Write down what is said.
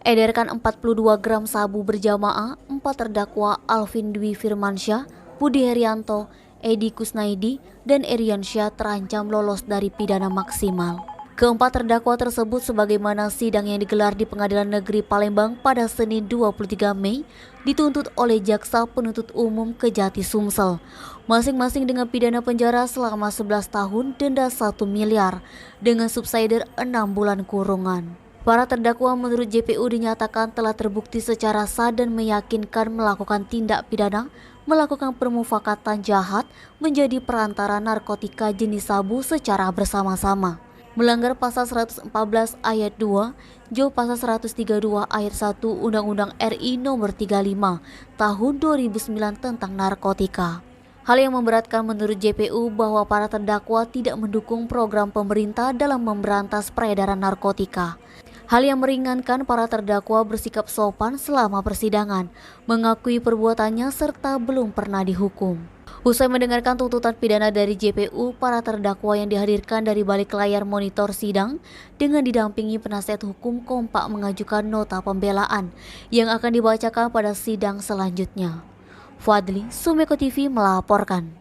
Edarkan 42 gram sabu berjamaah, 4 terdakwa Alvin Dwi Firmansyah, Budi Herianto, Edi Kusnaidi, dan Eriansyah terancam lolos dari pidana maksimal. Keempat terdakwa tersebut sebagaimana sidang yang digelar di Pengadilan Negeri Palembang pada Senin 23 Mei dituntut oleh Jaksa Penuntut Umum Kejati Sumsel, masing-masing dengan pidana penjara selama 11 tahun, denda 1 miliar, dengan subsidiar 6 bulan kurungan. Para terdakwa menurut JPU dinyatakan telah terbukti secara sah dan meyakinkan melakukan tindak pidana, melakukan permufakatan jahat menjadi perantara narkotika jenis sabu secara bersama-sama, melanggar pasal 114 ayat 2, pasal 132 ayat 1 Undang-Undang RI nomor 35 tahun 2009 tentang narkotika. Hal yang memberatkan menurut JPU bahwa para terdakwa tidak mendukung program pemerintah dalam memberantas peredaran narkotika. Hal yang meringankan para terdakwa bersikap sopan selama persidangan, mengakui perbuatannya serta belum pernah dihukum. Usai mendengarkan tuntutan pidana dari JPU, para terdakwa yang dihadirkan dari balik layar monitor sidang dengan didampingi penasihat hukum kompak mengajukan nota pembelaan yang akan dibacakan pada sidang selanjutnya. Fadli, Sumeko TV melaporkan.